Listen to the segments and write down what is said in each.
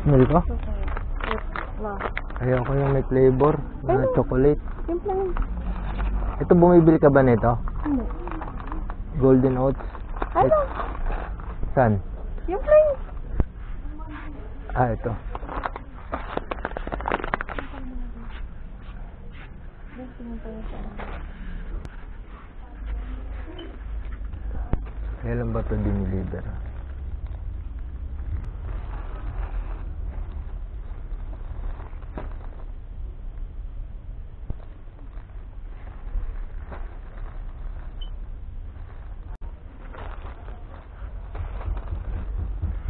Milk ko? Ma. Ayoko yung may flavor. Na chocolate. Yung plain. Ito, bumibili ka ba nito? Ano? Golden Oats? Ano? Saan? Yung plain. Ah, ito. Kailan ba ito diniliver?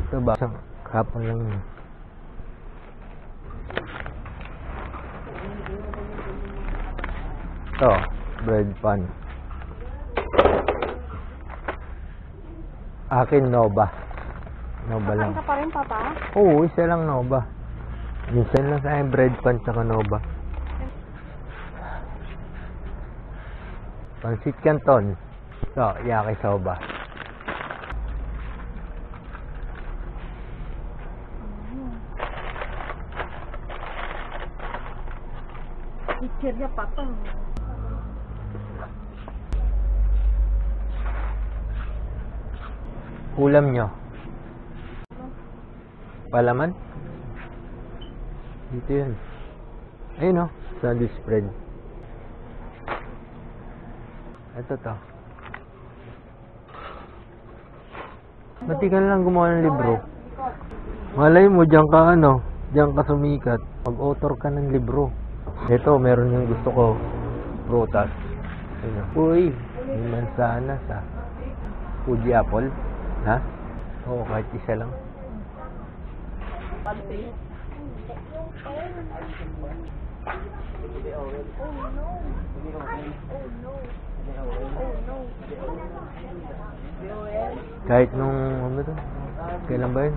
Ito ba? Kapon lang yun. Ito, bread pan. Akin, Nova. Nova lang. Kakain ka pa rin, Papa? Oo, isa lang Nova. Minsan lang sa akin, bread pan tsaka Nova. Pansit Canton. Ito, yakisoba. Picture niya, Papa. Ulam nyo. Palaman? Dito yun. Ayun o, sandwich spread. Ito to. Matikan lang gumawa ng libro. Malay mo, diyan ka diyan ka sumikat. Mag-author ka ng libro. Ito, meron yung gusto ko. Prutas. Ayun. Uy, may mansanas ah. Fuji apple. Ha? Oo, kahit isa lang. Kahit nung, ano to? Kailan ba yun?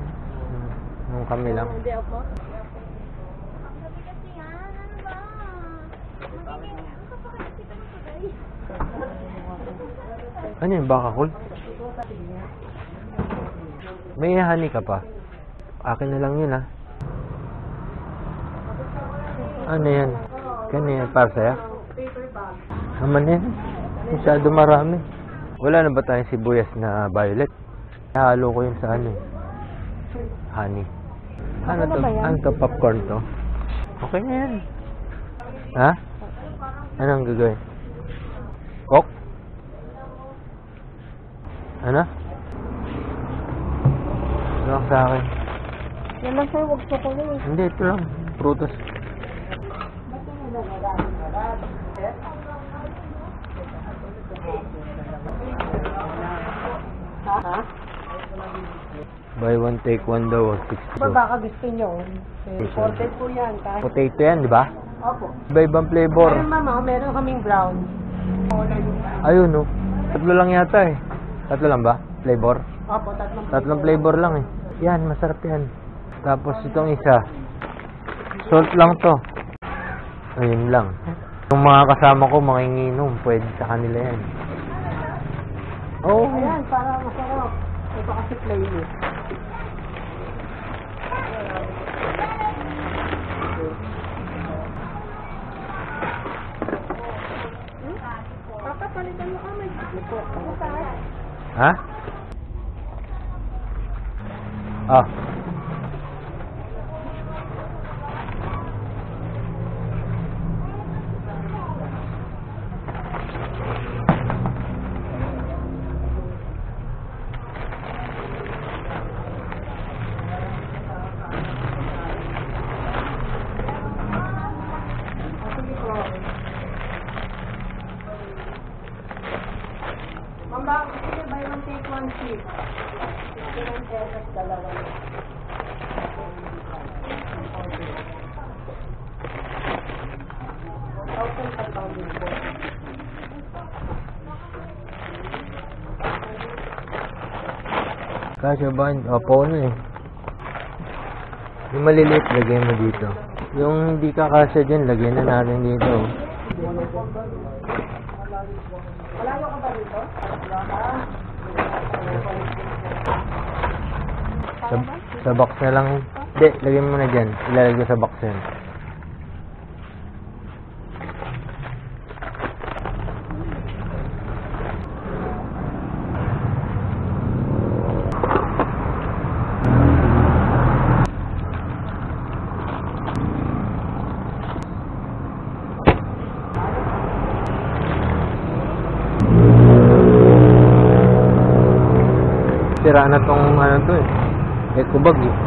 Nung kami lang. Hindi ako. Ano yun? Baka cool? May honey ka pa? Akin na lang yun ha. Ano yan? Kanya yan para sa'yo? Naman yan. Masyado marami. Wala na ba tayong sibuyas na violet? Halo ko yun sa honey. Ano to? Ano to? Popcorn to? Okay na yan. Ha? Anong gagawin? Coke? Ano? Ano sa akin? Yan lang sa'yo, huwag chocolate. Hindi, ito lang. Prutas. Ha? Buy one, take one daw. 62. Baka gusto nyo. Imported po yan. Kahit... Potato yan, di ba? Opo. Iba-ibang flavor. Meron mama, meron kaming brown. Ayun, no. Tatlo lang yata eh. Tatlo lang ba? Flavor? Opo, Tatlong flavor lang eh. Yan, masarap yan. Tapos itong isa. Salt lang to. Ayun lang. Yung mga kasama ko, makinginom. Pwede sa kanila yan. Oh. Ayan, para masarap. Ito kasi playlist. Papapalitan mo kami. Ha? Ah. Mamba, sige, buy one, take one cheap. 59 pesos, dalawa. Kasya ba? Opo, ano eh. Yung maliliit, lagyan mo dito. Yung hindi ka kasya dyan, lagyan na natin dito. Malayo ka ba dito? Sa box na lang yun. Hindi, lagyan mo na dyan. Ilalagay ko sa box yan. Sira na tong ano to eh. Eco bag eh.